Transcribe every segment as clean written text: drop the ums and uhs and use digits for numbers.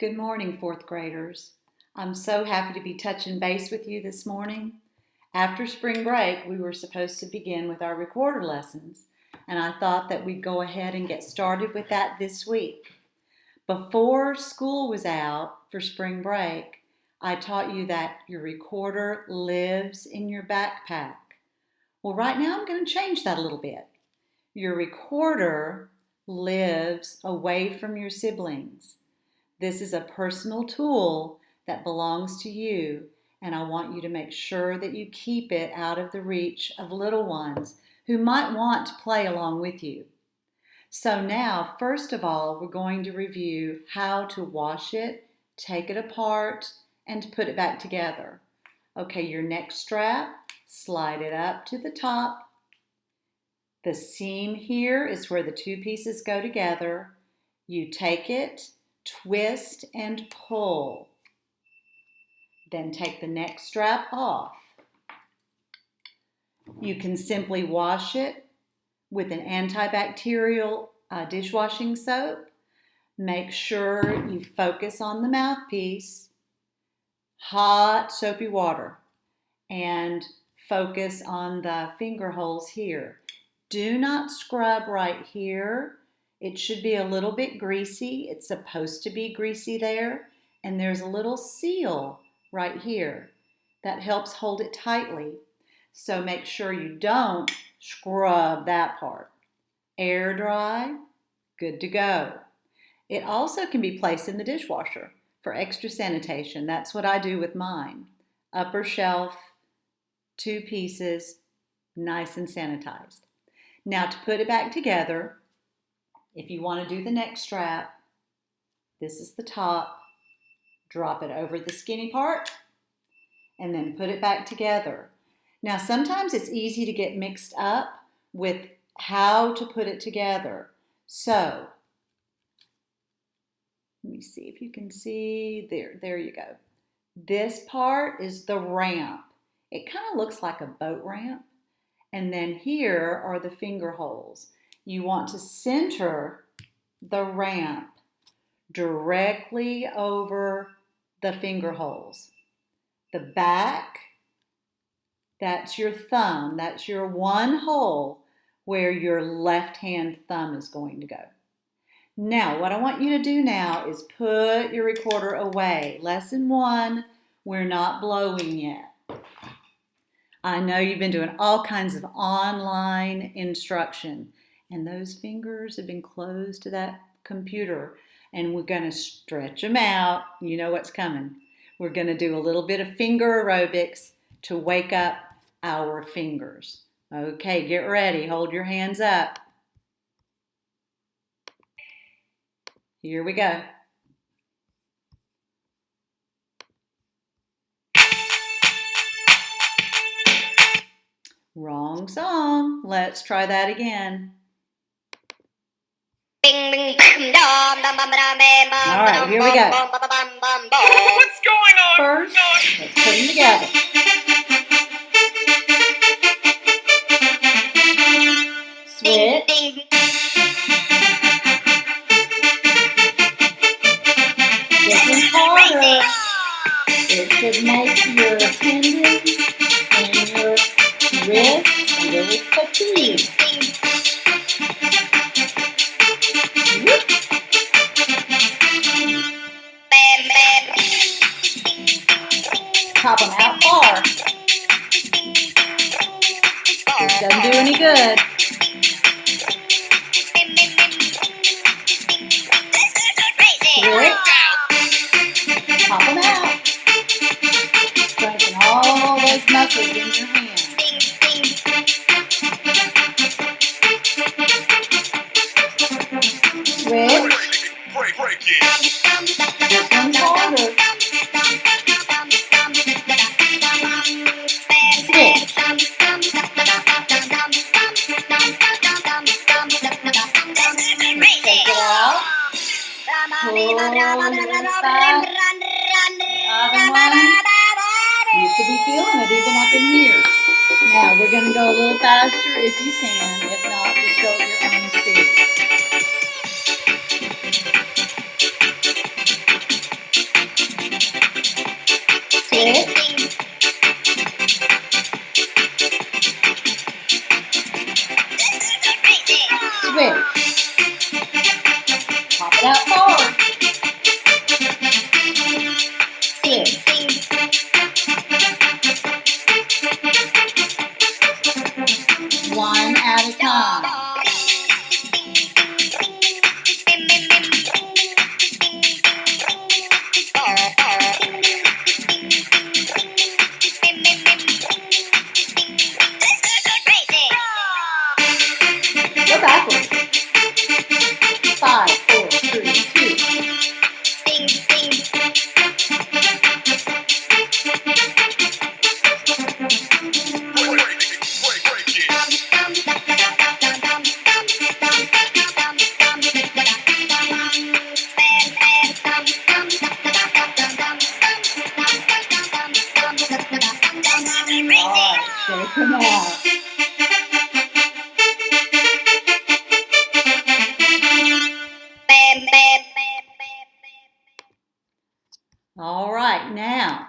Good morning, fourth graders. I'm so happy to be touching base with you this morning. After spring break, we were supposed to begin with our recorder lessons, and I thought that we'd go ahead and get started with that this week. Before school was out for spring break, I taught you that your recorder lives in your backpack. Well, right now I'm going to change that a little bit. Your recorder lives away from your siblings. This is a personal tool that belongs to you, and I want you to make sure that you keep it out of the reach of little ones who might want to play along with you. So now, first of all, we're going to review how to wash it, take it apart, and put it back together. Okay, your neck strap, slide it up to the top. The seam here is where the two pieces go together. You take it, twist and pull. Then take the neck strap off. You can simply wash it with an antibacterial dishwashing soap. Make sure you focus on the mouthpiece, hot soapy water, and focus on the finger holes here. Do not scrub right here. It should be a little bit greasy. It's supposed to be greasy there. And there's a little seal right here that helps hold it tightly. So make sure you don't scrub that part. Air dry, good to go. It also can be placed in the dishwasher for extra sanitation. That's what I do with mine. Upper shelf, two pieces, nice and sanitized. Now to put it back together, if you want to do the neck strap, this is the top. Drop it over the skinny part and then put it back together. Now sometimes it's easy to get mixed up with how to put it together. So, let me see if you can see. There you go. This part is the ramp. It kind of looks like a boat ramp. And then here are the finger holes. You want to center the ramp directly over the finger holes. The back, that's your thumb. That's your one hole where your left-hand thumb is going to go. Now, what I want you to do now is put your recorder away. Lesson 1, we're not blowing yet. I know you've been doing all kinds of online instruction, and those fingers have been close to that computer, and we're going to stretch them out. You know what's coming. We're going to do a little bit of finger aerobics to wake up our fingers. Okay, get ready. Hold your hands up. Here we go. Wrong song. Let's try that again. All right, here we go. What's going on? First, let's put them together. Switch. This one's harder. It should make your tendons and your wrist a little fatigued. Pop them out far. This doesn't do any good. Switch. Pop them out. Strengthen all those muscles in your hands. Switch. Break it. This one's harder. Switch. Take it out. Pull inside. The other one. You should be feeling it even up in here. Now we're going to go a little faster if you can. If not, just go at your own speed. Pop it out forward. Switch. One at a time. Go backwards. 5, 4, 3, 2. Alright, shake them out. All right, now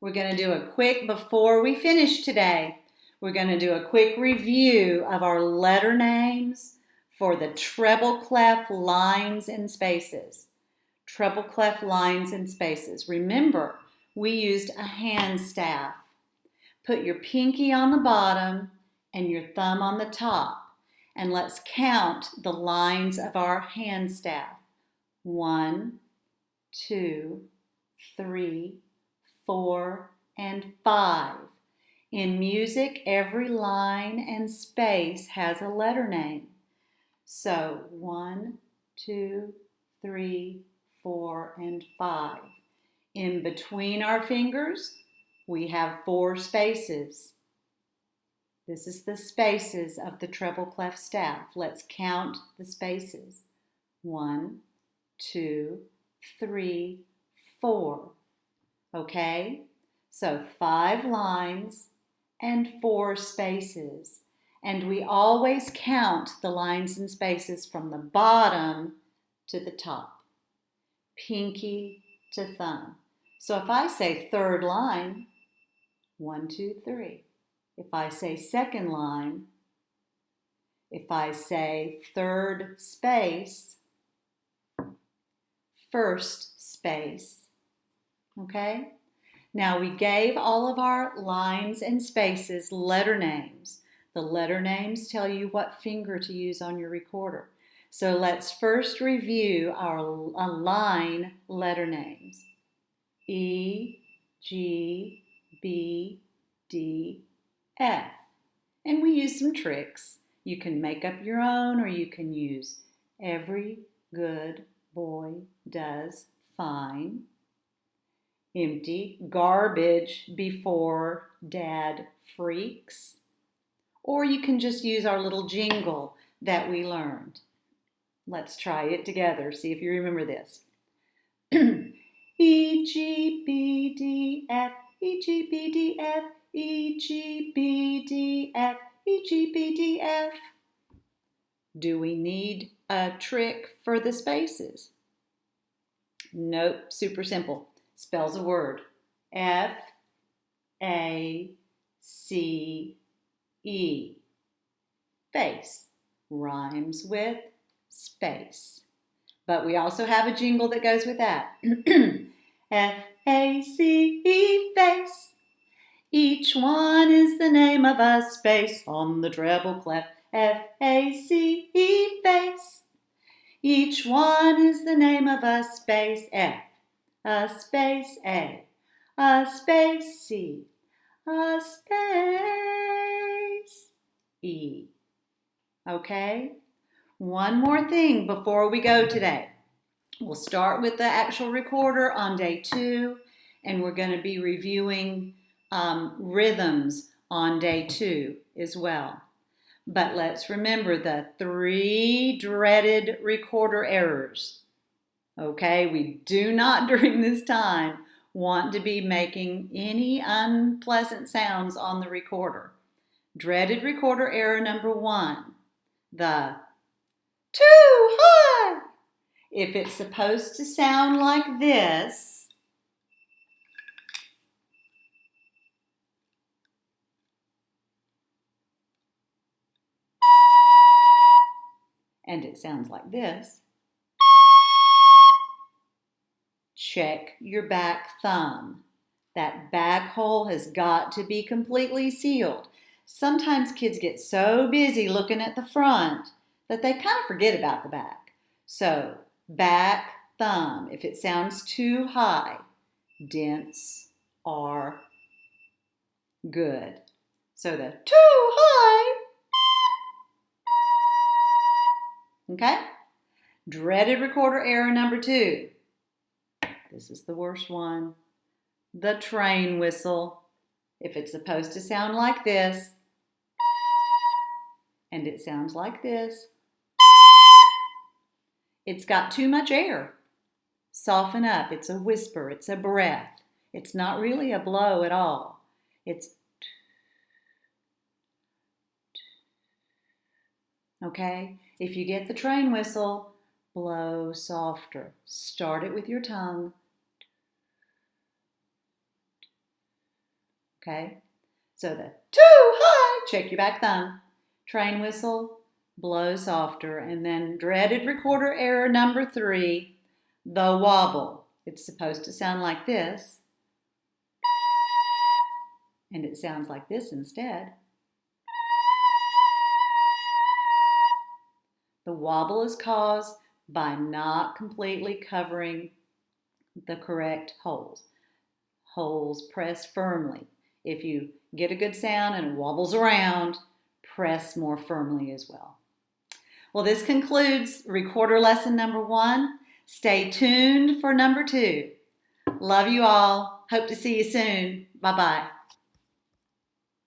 we're going to do a quick, before we finish today, we're going to do a quick review of our letter names for the treble clef lines and spaces. Treble clef lines and spaces. Remember, we used a hand staff. Put your pinky on the bottom and your thumb on the top, and let's count the lines of our hand staff. 1, 2, 3, 4, and 5. In music, every line and space has a letter name. So 1, 2, 3, 4, and 5. In between our fingers, we have 4 spaces. This is the spaces of the treble clef staff. Let's count the spaces. 1, 2, 3, 4. Okay? So 5 lines and 4 spaces. And we always count the lines and spaces from the bottom to the top. Pinky to thumb. So if I say third line, 1, 2, 3. If I say second line, if I say third space, first space. Okay? Now we gave all of our lines and spaces letter names. The letter names tell you what finger to use on your recorder. So let's first review our line letter names. E, G, B, D, F. And we use some tricks. You can make up your own, or you can use every good boy does fine. Empty garbage before dad freaks. Or you can just use our little jingle that we learned. Let's try it together. See if you remember this. E, G, B, D, F, E, G, B, D, F, E, G, B, D, F, E, G, B, D, F. Do we need a trick for the spaces? Nope, super simple. Spells a word. F, A, C, E. Face. Rhymes with space. But we also have a jingle that goes with that. F-A-C-E, face. Each one is the name of a space on the treble clef. F-A-C-E, face. Each one is the name of a space. F, a space A, a space C, a space E. Okay? One more thing before we go today. We'll start with the actual recorder on day 2, and we're going to be reviewing rhythms on day 2 as well. But let's remember the 3 dreaded recorder errors. Okay, we do not during this time want to be making any unpleasant sounds on the recorder. Dreaded recorder error number 1, the too high. If it's supposed to sound like this, and it sounds like this. Check your back thumb. That back hole has got to be completely sealed. Sometimes kids get so busy looking at the front that they kind of forget about the back. So, back thumb, if it sounds too high, dents are good. So the too high, okay? Dreaded recorder error number 2. This is the worst one. The train whistle. If it's supposed to sound like this, and it sounds like this, it's got too much air. Soften up. It's a whisper. It's a breath. It's not really a blow at all. It's okay? If you get the train whistle, blow softer. Start it with your tongue. Okay? So the too high, check your back thumb. Train whistle, blow softer. And then dreaded recorder error number 3, the wobble. It's supposed to sound like this. And it sounds like this instead. The wobble is caused by not completely covering the correct holes. Holes press firmly. If you get a good sound and it wobbles around, press more firmly as well. Well, this concludes recorder lesson number 1. Stay tuned for number 2. Love you all. Hope to see you soon. Bye-bye.